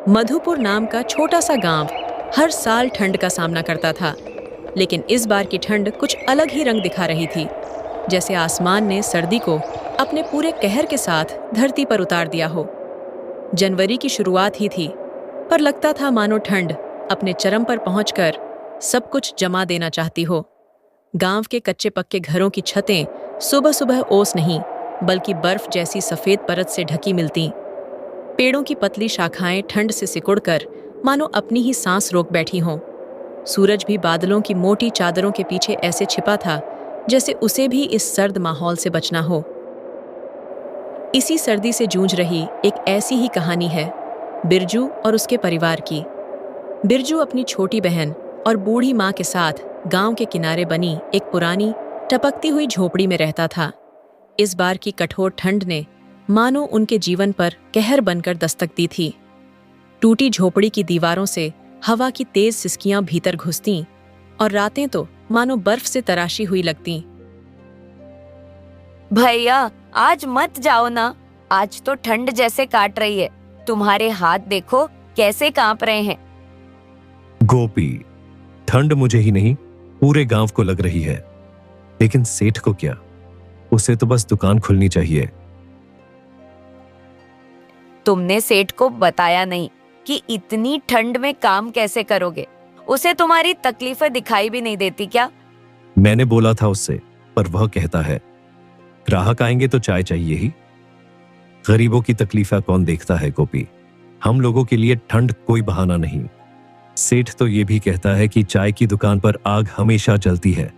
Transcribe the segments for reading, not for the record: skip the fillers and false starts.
मधुपुर नाम का छोटा सा गांव हर साल ठंड का सामना करता था, लेकिन इस बार की ठंड कुछ अलग ही रंग दिखा रही थी। जैसे आसमान ने सर्दी को अपने पूरे कहर के साथ धरती पर उतार दिया हो। जनवरी की शुरुआत ही थी, पर लगता था मानो ठंड अपने चरम पर पहुंचकर सब कुछ जमा देना चाहती हो। गांव के कच्चे पक्के घरों की छतें सुबह सुबह ओस नहीं, बल्कि बर्फ जैसी सफेद परत से ढकी मिलती। पेड़ों की पतली शाखाएं ठंड से सिकुड़कर मानो अपनी ही सांस रोक बैठी हों। सूरज भी बादलों की मोटी चादरों के पीछे ऐसे छिपा था जैसे उसे भी इस सर्द माहौल से बचना हो। इसी सर्दी से जूझ रही एक ऐसी ही कहानी है बिरजू और उसके परिवार की। बिरजू अपनी छोटी बहन और बूढ़ी माँ के साथ गांव के किनारे बनी एक पुरानी टपकती हुई झोपड़ी में रहता था। इस बार की कठोर ठंड ने मानो उनके जीवन पर कहर बनकर दस्तक दी थी। टूटी झोपड़ी की दीवारों से हवा की तेज सिसकियां भीतर घुसतीं और रातें तो मानो बर्फ से तराशी हुई लगतीं। भैया आज मत जाओ ना, आज तो ठंड जैसे काट रही है। तुम्हारे हाथ देखो कैसे कांप रहे हैं। गोपी, ठंड मुझे ही नहीं पूरे गांव को लग रही है, लेकिन सेठ को क्या? उसे तो बस दुकान खुलनी चाहिए। तुमने सेठ को बताया नहीं कि इतनी ठंड में काम कैसे करोगे? उसे तुम्हारी तकलीफें दिखाई भी नहीं देती क्या? मैंने बोला था उससे, पर वह कहता है ग्राहक आएंगे तो चाय चाहिए ही। गरीबों की तकलीफें कौन देखता है गोपी? हम लोगों के लिए ठंड कोई बहाना नहीं। सेठ तो ये भी कहता है कि चाय की दुकान पर आग हमेशा जलती है,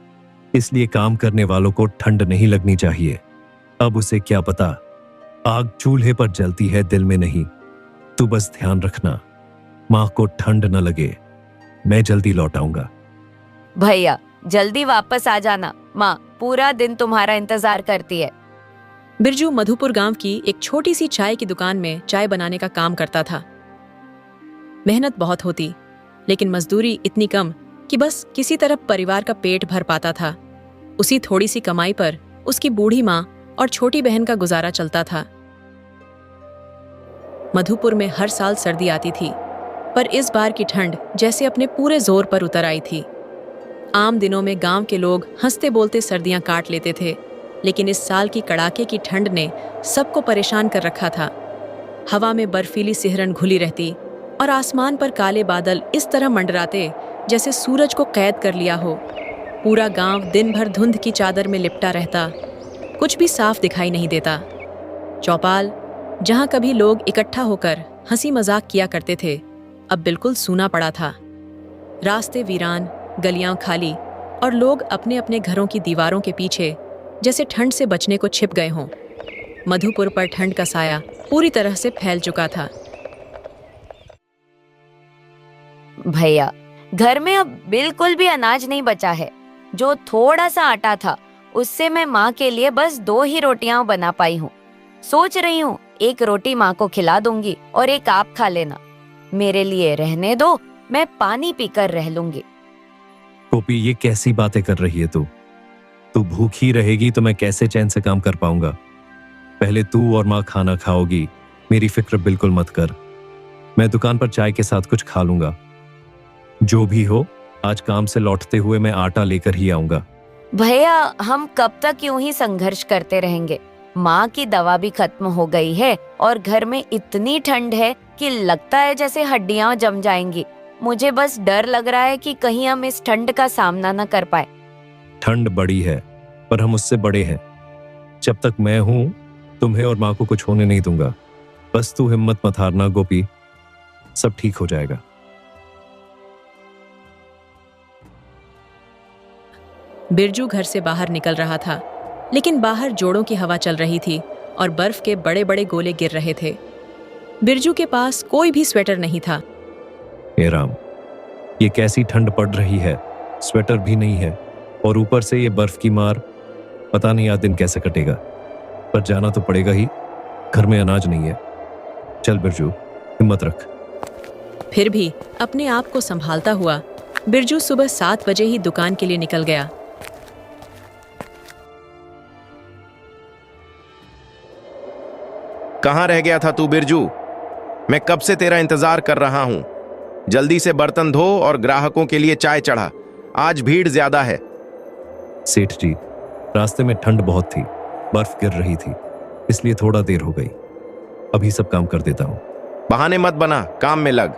इसलिए काम करने वालों को ठंड नहीं लगनी चाहिए। अब उसे क्या पता, आग चूल्हे पर जलती है, दिल में नहीं। तू बस ध्यान रखना, माँ को ठंड न लगे। मैं जल्दी लौट आऊंगा। भैया जल्दी वापस आ जाना, माँ पूरा दिन तुम्हारा इंतजार करती है। बिरजू मधुपुर गांव की एक छोटी सी चाय की दुकान में चाय बनाने का काम करता था। मेहनत बहुत होती, लेकिन मजदूरी इतनी कम कि बस किसी तरह परिवार का पेट भर पाता था। उसी थोड़ी सी कमाई पर उसकी बूढ़ी माँ और छोटी बहन का गुजारा चलता था। मधुपुर में हर साल सर्दी आती थी, पर इस बार की ठंड जैसे अपने पूरे जोर पर उतर आई थी। आम दिनों में गांव के लोग हंसते बोलते सर्दियां काट लेते थे, लेकिन इस साल की कड़ाके की ठंड ने सबको परेशान कर रखा था। हवा में बर्फीली सिहरन घुली रहती और आसमान पर काले बादल इस तरह मंडराते जैसे सूरज को कैद कर लिया हो। पूरा गांव दिन भर धुंध की चादर में लिपटा रहता, कुछ भी साफ दिखाई नहीं देता। चौपाल, जहां कभी लोग इकट्ठा होकर हंसी मजाक किया करते थे, अब बिल्कुल सूना पड़ा था। रास्ते वीरान, गलियां खाली और लोग अपने अपने घरों की दीवारों के पीछे जैसे ठंड से बचने को छिप गए हों। मधुपुर पर ठंड का साया पूरी तरह से फैल चुका था। भैया घर में अब बिल्कुल भी अनाज नहीं बचा है। जो थोड़ा सा आटा था उससे मैं माँ के लिए बस 2 ही रोटियां बना पाई हूँ। सोच रही हूँ एक रोटी माँ को खिला दूंगी और एक आप खा लेना। मेरे लिए रहने दो, मैं पानी पीकर रह लूंगी। गोपी, ये कैसी बातें कर रही है तू? तू भूखी रहेगी तो मैं कैसे चैन से काम कर पाऊंगा? पहले तू और माँ खाना खाओगी, मेरी फिक्र बिल्कुल मत कर। मैं दुकान पर चाय के साथ कुछ खा लूंगा। जो भी हो, आज काम से लौटते हुए मैं आटा लेकर ही आऊंगा। भैया हम कब तक यूं ही संघर्ष करते रहेंगे? माँ की दवा भी खत्म हो गई है और घर में इतनी ठंड है कि लगता है जैसे हड्डियां जम जाएंगी। मुझे बस डर लग रहा है कि कहीं हम इस ठंड का सामना न कर पाए। ठंड बड़ी है, पर हम उससे बड़े हैं। जब तक मैं हूं, तुम्हें और माँ को कुछ होने नहीं दूंगा। बस तू हिम्मत मत हारना गोपी, सब ठीक हो जाएगा। बिरजू घर से बाहर निकल रहा था, लेकिन बाहर जोड़ों की हवा चल रही थी और बर्फ के बड़े बड़े गोले गिर रहे थे। बिरजू के पास कोई भी स्वेटर नहीं था। हे राम, ये कैसी ठंड पड़ रही है, स्वेटर भी नहीं है और ऊपर से ये बर्फ की मार। पता नहीं आज दिन कैसे कटेगा, पर जाना तो पड़ेगा ही। घर में अनाज नहीं है। चल बिरजू, हिम्मत रख। फिर भी अपने आप को संभालता हुआ बिरजू सुबह 7 बजे ही दुकान के लिए निकल गया। कहाँ रह गया था तू बिरजू? मैं कब से तेरा इंतजार कर रहा हूं। जल्दी से बर्तन धो और ग्राहकों के लिए चाय चढ़ा, आज भीड़ ज्यादा है। सेठ जी, रास्ते में ठंड बहुत थी, बर्फ गिर रही थी, इसलिए थोड़ा देर हो गई। अभी सब काम कर देता हूँ। बहाने मत बना, काम में लग।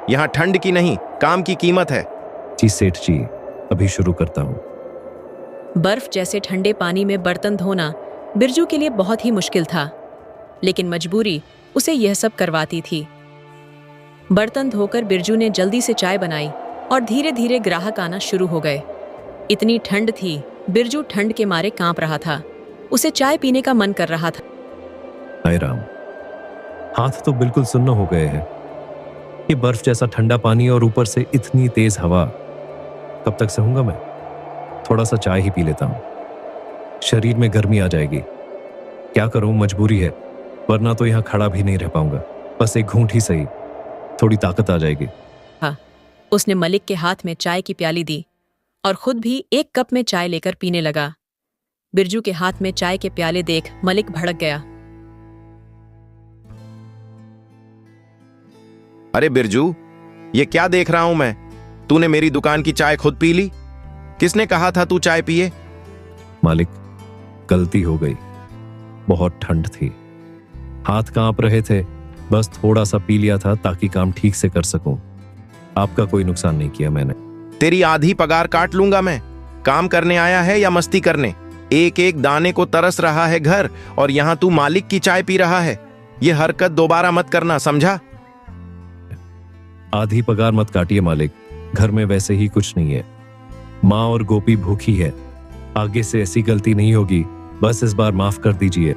यहाँ ठंड की नहीं, काम की कीमत है। जी सेठ जी, अभी शुरू करता हूँ। बर्फ जैसे ठंडे पानी में बर्तन धोना बिरजू के लिए बहुत ही मुश्किल था, लेकिन मजबूरी उसे यह सब करवाती थी। बर्तन धोकर बिरजू ने जल्दी से चाय बनाई और धीरे धीरे ग्राहक आना शुरू हो गए। इतनी ठंड थी, बिरजू ठंड के मारे कांप रहा था। उसे चाय पीने का मन कर रहा था। हाय राम, हाथ तो बिल्कुल सुन्न हो गए हैं। ये बर्फ जैसा ठंडा पानी और ऊपर से इतनी तेज हवा, कब तक सहूंगा मैं? थोड़ा सा चाय ही पी लेता हूँ, शरीर में गर्मी आ जाएगी। क्या करूं, मजबूरी है, वरना तो यहाँ खड़ा भी नहीं रह पाऊंगा। बस एक घूंट ही सही, थोड़ी ताकत आ जाएगी। हाँ, उसने मलिक के हाथ में चाय की प्याली दी और खुद भी एक कप में चाय लेकर पीने लगा। बिरजू के हाथ में चाय के प्याले देख मलिक भड़क गया। अरे बिरजू, ये क्या देख रहा हूं मैं? तूने मेरी दुकान की चाय खुद पी ली? किसने कहा था तू चाय पिए? मालिक, गलती हो गई, बहुत ठंड थी, हाथ कांप रहे थे, बस थोड़ा सा पी लिया था ताकि काम ठीक से कर सकूं। आपका कोई नुकसान नहीं किया मैंने। तेरी आधी पगार काट लूंगा मैं। काम करने आया है या मस्ती करने? एक एक दाने को तरस रहा है घर, और यहां तू मालिक की चाय पी रहा है। ये हरकत दोबारा मत करना, समझा? आधी पगार मत काटिए मालिक, घर में वैसे ही कुछ नहीं है। माँ और गोपी भूखी है, आगे से ऐसी गलती नहीं होगी, बस इस बार माफ कर दीजिए।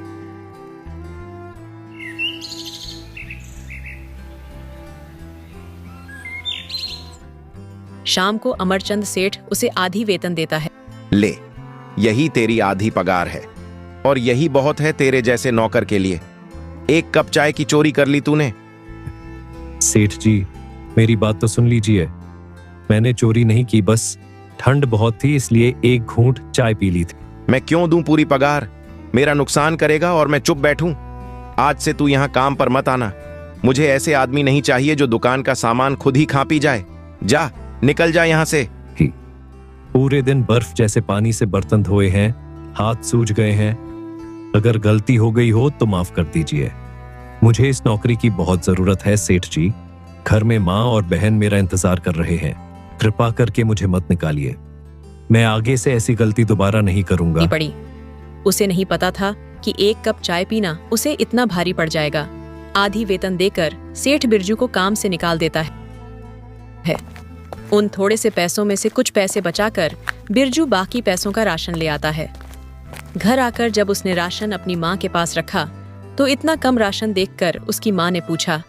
शाम को अमरचंद सेठ उसे आधी वेतन देता है। ले, यही तेरी आधी पगार है, और यही बहुत है तेरे जैसे नौकर के लिए। एक कप चाय की चोरी कर ली तूने। सेठ जी, मेरी बात तो सुन लीजिए। मैंने चोरी नहीं की, बस ठंड बहुत थी इसलिए एक घूंट चाय पी ली थी। मैं क्यों दूं पूरी पगार? मेरा नुकसान करेगा और मैं चुप बैठूं? आज से तू यहां काम पर मत आना। मुझे ऐसे आदमी नहीं चाहिए जो दुकान का सामान खुद ही खा पी जाए। जा, निकल जा यहां से। पूरे दिन बर्फ जैसे पानी से बर्तन धोए हैं, हाथ सूज गए हैं। अगर गलती हो गई हो तो माफ कर दीजिए। मुझे इस नौकरी की बहुत जरूरत है सेठ जी। घर में माँ और बहन मेरा इंतजार कर रहे हैं, कृपा करके मुझे मत निकालिए। मैं आगे से ऐसी गलती दोबारा नहीं करूंगा। पड़ी, उसे नहीं पता था कि एक कप चाय पीना उसे इतना भारी पड़ जाएगा। आधी वेतन देकर सेठ बिरजू को काम से निकाल देता है। उन थोड़े से पैसों में से कुछ पैसे बचाकर बिरजू बाकी पैसों का राशन ले आता है। घर आकर जब उसने राशन अपनी माँ के पास रखा तो इतना कम राशन देखकर उसकी माँ ने पूछा,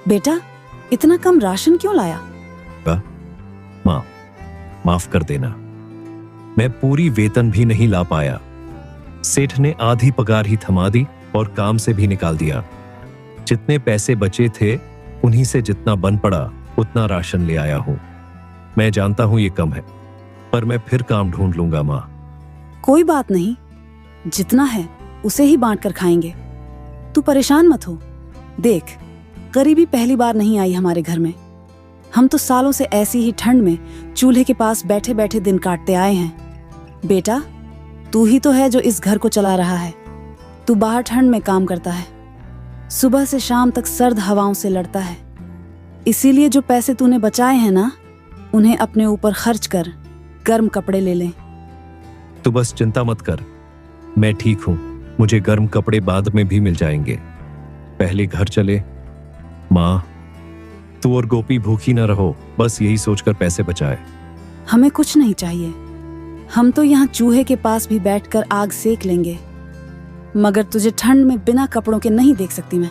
बेटा, इतना कम राशन क्यों लाया? माँ, माफ कर देना, मैं पूरी वेतन भी नहीं ला पाया। सेठ ने आधी पगार ही थमा दी और काम से भी निकाल दिया। जितने पैसे बचे थे उन्हीं से जितना बन पड़ा उतना राशन ले आया हूं। मैं जानता हूं ये कम है, पर मैं फिर काम ढूंढ लूंगा माँ। कोई बात नहीं, जितना है उसे ही बांट कर खाएंगे। तू परेशान मत हो। देख, गरीबी पहली बार नहीं आई हमारे घर में। हम तो सालों से ऐसी ही ठंड में चूल्हे के पास बैठे बैठे दिन काटते आए हैं। बेटा, तू ही तो है जो इस घर को चला रहा है। तू बाहर ठंड में काम करता है, सुबह से शाम तक सर्द हवाओं से लड़ता है। इसीलिए जो पैसे तूने बचाए हैं ना, उन्हें अपने ऊपर खर्च कर गर्म कपड़े ले ले। तू बस चिंता मत कर, मैं ठीक हूं। मुझे गर्म कपड़े बाद में भी मिल जाएंगे। पहले घर चले। माँ, तू और गोपी भूखी न रहो, बस यही सोचकर पैसे बचाए। हमें कुछ नहीं चाहिए, हम तो यहाँ चूहे के पास भी बैठकर आग सेक लेंगे। मगर तुझे ठंड में बिना कपड़ों के नहीं देख सकती मैं।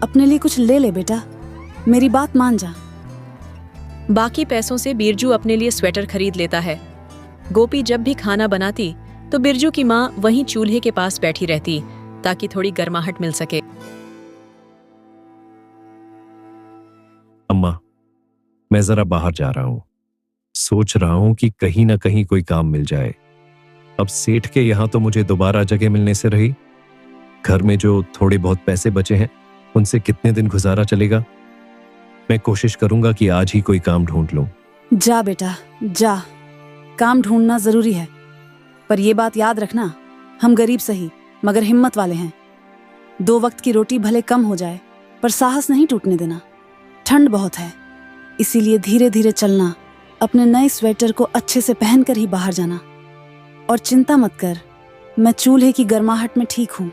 अपने लिए कुछ ले ले बेटा, मेरी बात मान जा। बाकी पैसों से बिरजू अपने लिए स्वेटर खरीद लेता है। गोपी जब भी खाना बनाती तो बिरजू की माँ वहीं चूल्हे के पास बैठी रहती ताकि थोड़ी गर्माहट मिल सके। अम्मा, मैं जरा बाहर जा रहा हूं। सोच रहा हूं कि कहीं ना कहीं कोई काम मिल जाए। अब सेठ के यहां तो मुझे दोबारा जगह मिलने से रही। घर में जो थोड़े बहुत पैसे बचे हैं उनसे कितने दिन गुजारा चलेगा? मैं कोशिश करूंगा कि आज ही कोई काम ढूंढ लूं। जा बेटा जा, काम ढूंढना जरूरी है, पर ये बात याद रखना, हम गरीब सही मगर हिम्मत वाले हैं। 2 वक्त की रोटी भले कम हो जाए पर साहस नहीं टूटने देना। ठंड बहुत है, इसीलिए धीरे धीरे चलना, अपने नए स्वेटर को अच्छे से पहनकर ही बाहर जाना। और चिंता मत कर, मैं चूल्हे की गर्माहट में ठीक हूँ।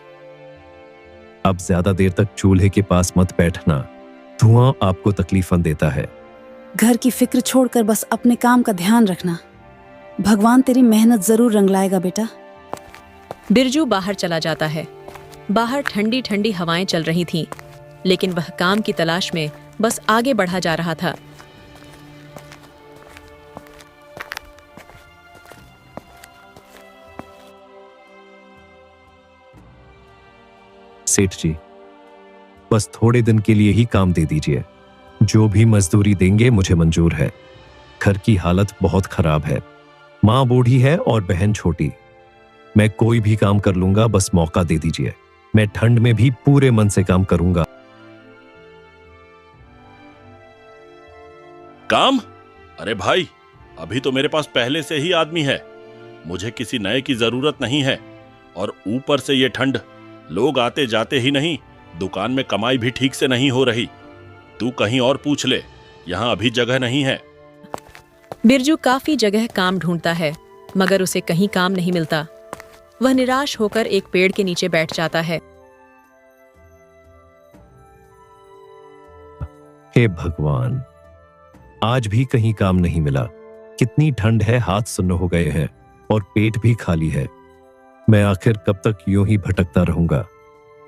अब ज्यादा देर तक चूल्हे के पास मत बैठना, धुआं आपको तकलीफन देता है। घर की फिक्र छोड़कर बस अपने काम का ध्यान रखना। भगवान तेरी मेहनत जरूर रंग लाएगा बेटा। बिरजू बाहर चला जाता है। बाहर ठंडी ठंडी हवाएं चल रही थीं, लेकिन वह काम की तलाश में बस आगे बढ़ा जा रहा था। सेठ जी, बस थोड़े दिन के लिए ही काम दे दीजिए। जो भी मजदूरी देंगे मुझे मंजूर है। घर की हालत बहुत खराब है, माँ बूढ़ी है और बहन छोटी। मैं कोई भी काम कर लूंगा, बस मौका दे दीजिए। मैं ठंड में भी पूरे मन से काम करूंगा। काम? अरे भाई, अभी तो मेरे पास पहले से ही आदमी है, मुझे किसी नए की जरूरत नहीं है। और ऊपर से ये ठंड, लोग आते जाते ही नहीं, दुकान में कमाई भी ठीक से नहीं हो रही। तू कहीं और पूछ ले, यहाँ अभी जगह नहीं है। बिरजू काफी जगह काम ढूंढता है, मगर उसे कहीं काम नहीं मिलता। वह निराश होकर एक पेड़ के नीचे बैठ जाता है। हे भगवान, आज भी कहीं काम नहीं मिला। कितनी ठंड है, हाथ सुन्न हो गए हैं और पेट भी खाली है। मैं आखिर कब तक यूं ही भटकता रहूंगा?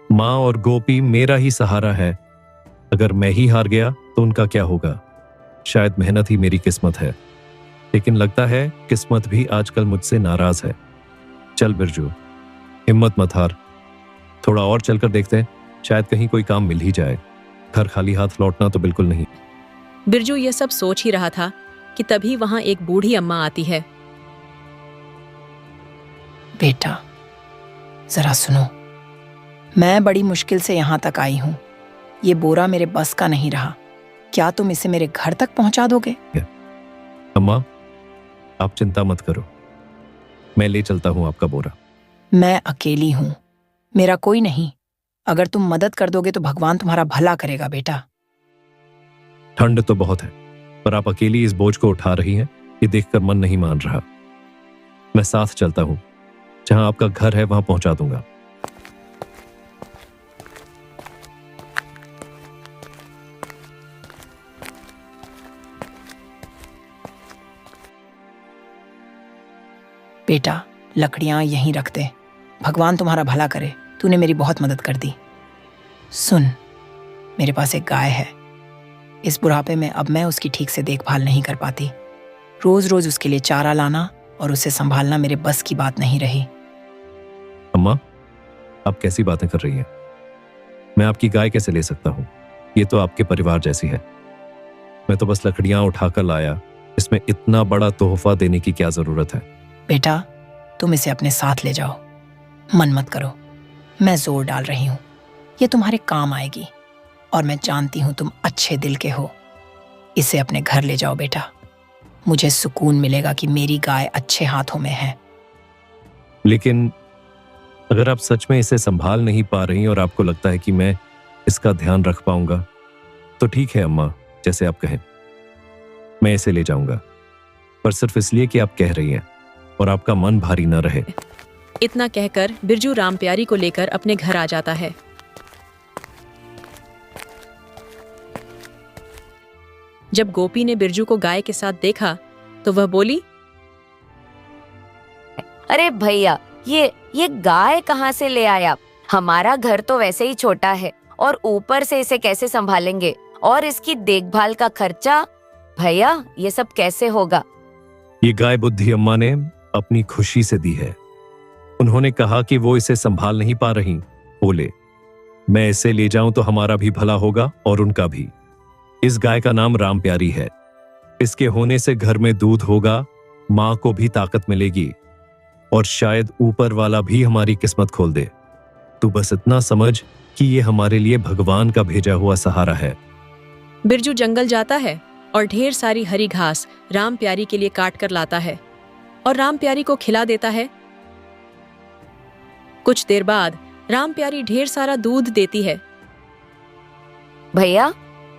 माँ और गोपी मेरा ही सहारा है। अगर मैं ही हार गया तो उनका क्या होगा? शायद मेहनत ही मेरी किस्मत है, लेकिन लगता है किस्मत भी आजकल मुझसे नाराज है। चल बिरजू, हिम्मत मत हार, थोड़ा और चलकर देखते हैं, शायद कहीं कोई काम मिल ही जाए। घर खाली हाथ लौटना तो बिल्कुल नहीं। बिरजू ये सब सोच ही रहा था कि तभी वहां एक बूढ़ी अम्मा आती है। बेटा जरा सुनो, मैं बड़ी मुश्किल से यहाँ तक आई हूँ। ये बोरा मेरे बस का नहीं रहा, क्या तुम इसे मेरे घर तक पहुंचा दोगे? अम्मा, आप चिंता मत करो, मैं ले चलता हूँ आपका बोरा। मैं अकेली हूँ, मेरा कोई नहीं। अगर तुम मदद कर दोगे तो भगवान तुम्हारा भला करेगा बेटा। ठंड तो बहुत है, पर आप अकेली इस बोझ को उठा रही हैं, ये देखकर मन नहीं मान रहा। मैं साथ चलता हूँ, जहां आपका घर है वहां पहुंचा दूंगा। बेटा लकड़ियां यहीं रख दे, भगवान तुम्हारा भला करे। तूने मेरी बहुत मदद कर दी। सुन, मेरे पास एक गाय है। इस बुढ़ापे में अब मैं उसकी ठीक से देखभाल नहीं कर पाती। रोज रोज उसके लिए चारा लाना और उसे संभालना मेरे बस की बात नहीं रही। अम्मा, आप कैसी बातें कर रही हैं? मैं आपकी गाय कैसे ले सकता हूं? ये तो आपके परिवार जैसी है। मैं तो बस लकड़ियां उठाकर लाया, इसमें इतना बड़ा तोहफा देने की क्या जरूरत है? बेटा तुम इसे अपने साथ ले जाओ, मन मत करो। मैं जोर डाल रही हूँ, ये तुम्हारे काम आएगी और मैं जानती हूँ तुम अच्छे दिल के हो। इसे अपने घर ले जाओ बेटा, मुझे सुकून मिलेगा कि मेरी गाय अच्छे हाथों में है। लेकिन अगर आप सच में इसे संभाल नहीं पा रही और आपको लगता है कि मैं इसका ध्यान रख पाऊंगा, तो ठीक है अम्मा, जैसे आप कहें। मैं इसे ले जाऊंगा, पर सिर्फ इसलिए कि आप कह रही हैं और आपका मन भारी न रहे। इतना कहकर बिरजू रामप्यारी को लेकर अपने घर आ जाता है। जब गोपी ने बिरजू को गाय के साथ देखा तो वह बोली, अरे भैया, ये गाय कहाँ से ले आया? हमारा घर तो वैसे ही छोटा है और ऊपर से इसे कैसे संभालेंगे? और इसकी देखभाल का खर्चा? भैया ये सब कैसे होगा? ये गाय बुद्धि अम्मा ने अपनी खुशी से दी है। उन्होंने कहा कि वो इसे संभाल नहीं पा रही, बोले मैं इसे ले जाऊं तो हमारा भी भला होगा और उनका भी। इस गाय का नाम रामप्यारी है। इसके होने से घर में दूध होगा, माँ को भी ताकत मिलेगी और शायद ऊपर वाला भी हमारी किस्मत खोल दे। तू बस इतना समझ कि ये हमारे लिए भगवान का भेजा हुआ सहारा है। बिरजू जंगल जाता है और ढेर सारी हरी घास राम प्यारी के लिए काट कर लाता है और राम प्यारी को खिला देता है। कुछ देर बाद राम प्यारी ढेर सारा दूध देती है। भैया,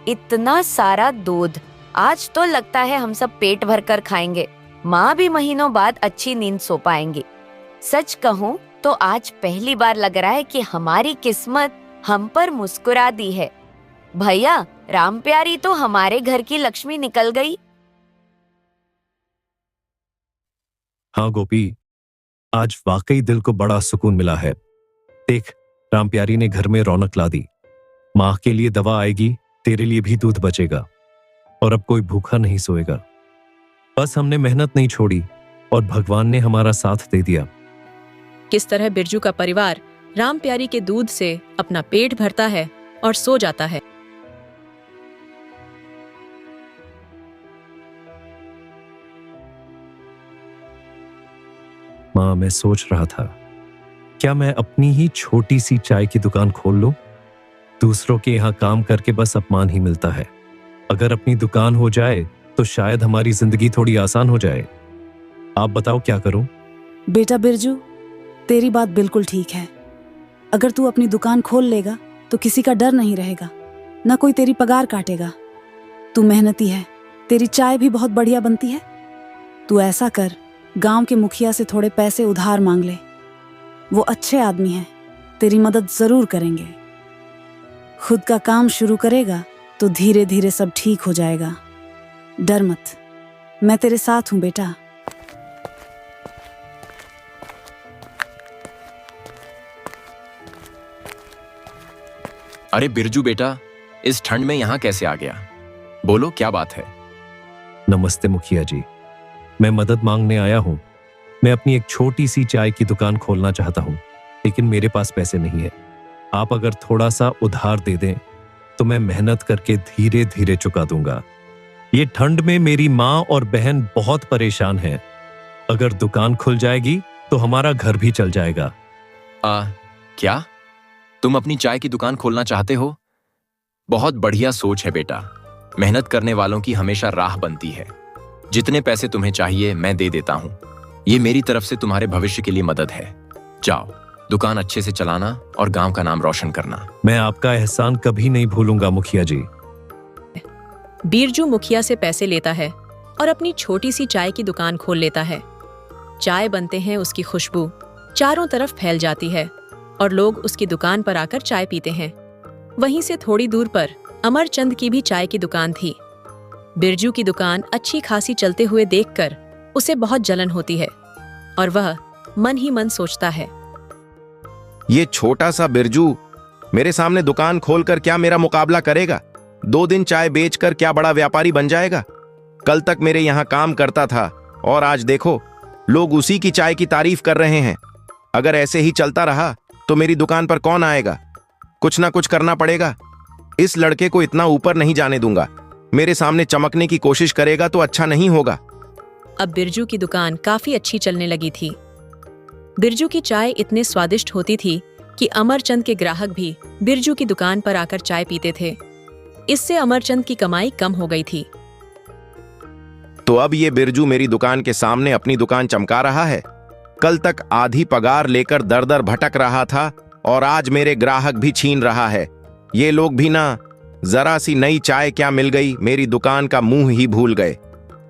इतना सारा दूध, आज तो लगता है हम सब पेट भर कर खाएंगे। माँ भी महीनों बाद अच्छी नींद सो पाएंगी। सच कहूँ तो आज पहली बार लग रहा है कि हमारी किस्मत हम पर मुस्कुरा दी है। भैया, राम प्यारी तो हमारे घर की लक्ष्मी निकल गई। हाँ गोपी, आज वाकई दिल को बड़ा सुकून मिला है। देख, राम प्यारी ने घर में रौनक ला दी। माँ के लिए दवा आएगी, तेरे लिए भी दूध बचेगा और अब कोई भूखा नहीं सोएगा। बस हमने मेहनत नहीं छोड़ी और भगवान ने हमारा साथ दे दिया। किस तरह बिरजू का परिवार राम प्यारी के दूध से अपना पेट भरता है और सो जाता है। माँ, मैं सोच रहा था, क्या मैं अपनी ही छोटी सी चाय की दुकान खोल लूं? दूसरों के यहाँ काम करके बस अपमान ही मिलता है। अगर अपनी दुकान हो जाए तो शायद हमारी जिंदगी थोड़ी आसान हो जाए। आप बताओ क्या करूं? बेटा बिरजू, तेरी बात बिल्कुल ठीक है। अगर तू अपनी दुकान खोल लेगा तो किसी का डर नहीं रहेगा, न कोई तेरी पगार काटेगा। तू मेहनती है, तेरी चाय भी बहुत बढ़िया बनती है। तू ऐसा कर, गांव के मुखिया से थोड़े पैसे उधार मांग ले। वो अच्छे आदमी हैं, तेरी मदद जरूर करेंगे। खुद का काम शुरू करेगा तो धीरे धीरे सब ठीक हो जाएगा। डर मत, मैं तेरे साथ हूं बेटा। अरे बिरजू बेटा, इस ठंड में यहाँ कैसे आ गया? बोलो, क्या बात है? नमस्ते मुखिया जी, मैं मदद मांगने आया हूं। मैं अपनी एक छोटी सी चाय की दुकान खोलना चाहता हूं, लेकिन मेरे पास पैसे नहीं है। आप अगर थोड़ा सा उधार दे दें तो मैं मेहनत करके धीरे धीरे चुका दूंगा। ये ठंड में मेरी माँ और बहन बहुत परेशान हैं। अगर दुकान खुल जाएगी तो हमारा घर भी चल जाएगा। क्या तुम अपनी चाय की दुकान खोलना चाहते हो? बहुत बढ़िया सोच है बेटा। मेहनत करने वालों की हमेशा राह बनती है। जितने पैसे तुम्हें चाहिए मैं दे देता हूं। ये मेरी तरफ से तुम्हारे भविष्य के लिए मदद है। जाओ, दुकान अच्छे से चलाना और गांव का नाम रोशन करना। मैं आपका एहसान कभी नहीं भूलूंगा मुखिया जी। बिरजू मुखिया से पैसे लेता है और अपनी छोटी सी चाय की दुकान खोल लेता है। चाय बनते हैं उसकी खुशबू चारों तरफ फैल जाती है और लोग उसकी दुकान पर आकर चाय पीते हैं। वहीं से थोड़ी दूर पर अमरचंद की भी चाय की दुकान थी। बिरजू की दुकान अच्छी खासी चलते हुए देखकर उसे बहुत जलन होती है और वह मन ही मन सोचता है, ये छोटा सा बिरजू मेरे सामने दुकान खोलकर क्या मेरा मुकाबला करेगा? 2 दिन चाय बेचकर क्या बड़ा व्यापारी बन जाएगा? कल तक मेरे यहाँ काम करता था और आज देखो, लोग उसी की चाय की तारीफ कर रहे हैं। अगर ऐसे ही चलता रहा तो मेरी दुकान पर कौन आएगा? कुछ ना कुछ करना पड़ेगा। इस लड़के को इतना ऊपर नहीं जाने दूंगा। मेरे सामने चमकने की कोशिश करेगा तो अच्छा नहीं होगा। अब बिरजू की दुकान काफी अच्छी चलने लगी थी। बिरजू की चाय इतने स्वादिष्ट होती थी कि अमरचंद के ग्राहक भी बिरजू की दुकान पर आकर चाय पीते थे। इससे अमरचंद की कमाई कम हो गई थी। तो अब ये बिरजू मेरी दुकान के सामने अपनी दुकान चमका रहा है। कल तक आधी पगार लेकर दर दर भटक रहा था और आज मेरे ग्राहक भी छीन रहा है। ये लोग भी ना जरा सी नई चाय क्या मिल गई, मेरी दुकान का मुंह ही भूल गए।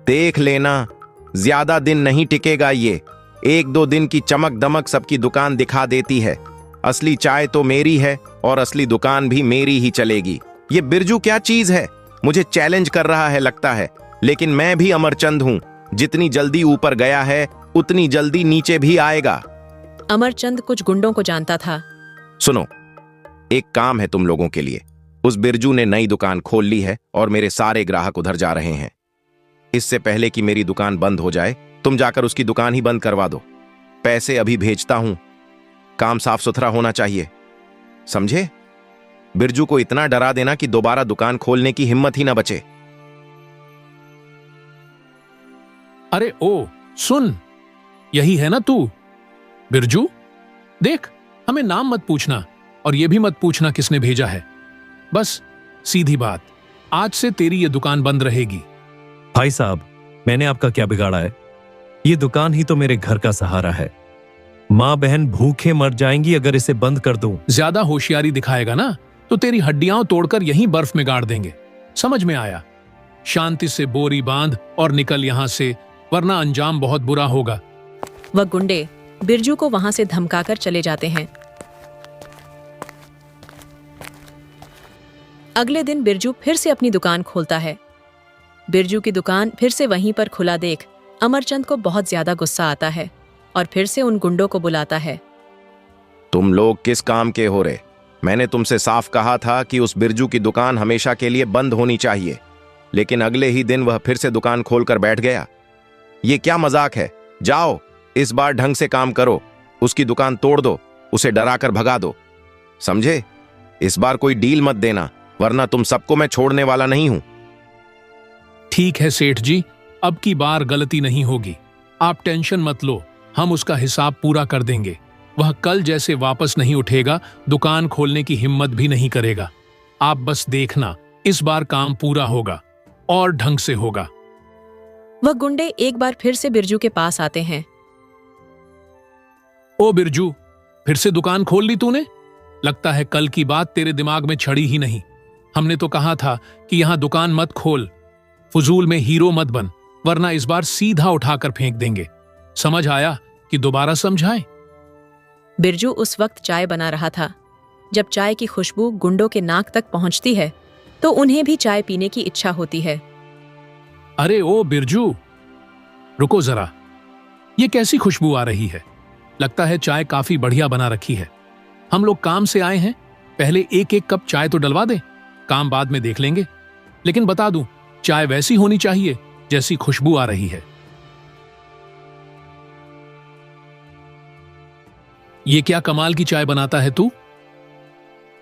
देख लेना, ज्यादा दिन नहीं टिकेगा ये। 1-2 दिन की चमक दमक सबकी दुकान दिखा देती है। असली चाय तो मेरी है और असली दुकान भी मेरी ही चलेगी। ये बिरजू क्या चीज है? मुझे चैलेंज कर रहा है लगता है, लेकिन मैं भी अमरचंद हूं। जितनी जल्दी ऊपर गया है उतनी जल्दी नीचे भी आएगा। अमरचंद कुछ गुंडों को जानता था। सुनो, एक काम है तुम लोगों के लिए। उस बिरजू ने नई दुकान खोल ली है और मेरे सारे ग्राहक उधर जा रहे हैं। इससे पहले कि मेरी दुकान बंद हो जाए, तुम जाकर उसकी दुकान ही बंद करवा दो। पैसे अभी भेजता हूं। काम साफ सुथरा होना चाहिए, समझे? बिरजू को इतना डरा देना कि दोबारा दुकान खोलने की हिम्मत ही ना बचे। अरे ओ सुन, यही है ना तू बिरजू? देख, हमें नाम मत पूछना, और ये भी मत पूछना किसने भेजा है। बस सीधी बात, आज से तेरी ये दुकान बंद रहेगी। भाई साहब, मैंने आपका क्या बिगाड़ा है? ये दुकान ही तो मेरे घर का सहारा है। माँ बहन भूखे मर जाएंगी अगर इसे बंद कर दूं। ज्यादा होशियारी दिखाएगा ना तो तेरी हड्डियां तोड़कर यहीं बर्फ में गाड़ देंगे। समझ में आया? शांति से बोरी बांध और निकल यहां से, वरना अंजाम बहुत बुरा होगा। वह गुंडे बिरजू को वहां से धमकाकर चले जाते हैं। अगले दिन बिरजू फिर से अपनी दुकान खोलता है। बिरजू की दुकान फिर से वहीं पर खुला देख अमरचंद को बहुत ज्यादा गुस्सा आता है और फिर से उन गुंडों को बुलाता है। तुम लोग किस काम के हो रहे? मैंने तुमसे साफ कहा था कि उस बिरजू की दुकान हमेशा के लिए बंद होनी चाहिए, लेकिन अगले ही दिन वह फिर से दुकान खोलकर बैठ गया। ये क्या मजाक है? जाओ, इस बार ढंग से काम करो, उसकी दुकान तोड़ दो, उसे डराकर भगा दो, समझे? इस बार कोई डील मत देना, वरना तुम सबको मैं छोड़ने वाला नहीं हूं। ठीक है सेठ जी, अब की बार गलती नहीं होगी। आप टेंशन मत लो, हम उसका हिसाब पूरा कर देंगे। वह कल जैसे वापस नहीं उठेगा, दुकान खोलने की हिम्मत भी नहीं करेगा। आप बस देखना, इस बार काम पूरा होगा और ढंग से होगा। वह गुंडे एक बार फिर से बिरजू के पास आते हैं। ओ बिरजू, फिर से दुकान खोल ली तूने? लगता है कल की बात तेरे दिमाग में छड़ी ही नहीं। हमने तो कहा था कि यहां दुकान मत खोल, फजूल में हीरो मत बन, वरना इस बार सीधा उठाकर फेंक देंगे। समझ आया कि दोबारा समझाएं? बिरजू उस वक्त चाय बना रहा था। जब चाय की खुशबू गुंडों के नाक तक पहुंचती है तो उन्हें भी चाय पीने की इच्छा होती है। अरे ओ बिरजू, रुको जरा, ये कैसी खुशबू आ रही है? लगता है चाय काफी बढ़िया बना रखी है। हम लोग काम से आए हैं, पहले एक एक कप चाय तो डलवा दे, काम बाद में देख लेंगे। लेकिन बता दूं, चाय वैसी होनी चाहिए जैसी खुशबू आ रही है। ये क्या कमाल की चाय बनाता है तू?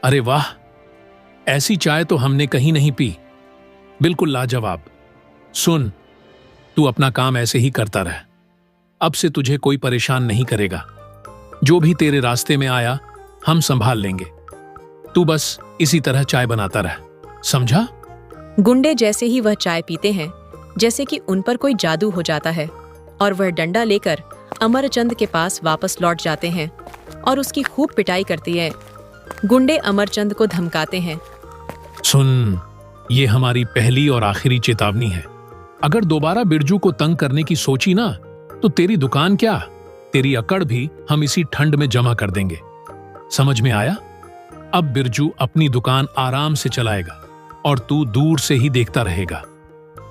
अरे वाह, ऐसी चाय तो हमने कहीं नहीं पी। बिल्कुल लाजवाब। सुन, तू अपना काम ऐसे ही करता रह, अब से तुझे कोई परेशान नहीं करेगा। जो भी तेरे रास्ते में आया हम संभाल लेंगे। तू बस इसी तरह चाय बनाता रह, समझा? गुंडे जैसे ही वह चाय पीते हैं, जैसे कि उन पर कोई जादू हो जाता है और वह डंडा लेकर अमरचंद के पास वापस लौट जाते हैं और उसकी खूब पिटाई करती है। गुंडे अमरचंद को धमकाते हैं। सुन, ये हमारी पहली और आखिरी चेतावनी है। अगर दोबारा बिरजू को तंग करने की सोची ना, तो तेरी दुकान क्या, तेरी अकड़ भी हम इसी ठंड में जमा कर देंगे। समझ में आया? अब बिरजू अपनी दुकान आराम से चलाएगा और तू दूर से ही देखता रहेगा।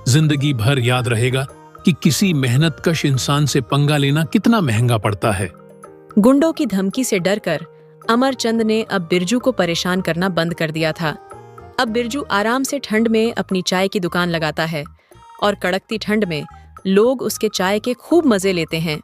जिंदगी भर याद रहेगा कि किसी मेहनतकश इंसान से पंगा लेना कितना महंगा पड़ता है। गुंडों की धमकी से डरकर अमरचंद ने अब बिरजू को परेशान करना बंद कर दिया था। अब बिरजू आराम से ठंड में अपनी चाय की दुकान लगाता है और कड़कती ठंड में लोग उसके चाय के खूब मजे लेते हैं।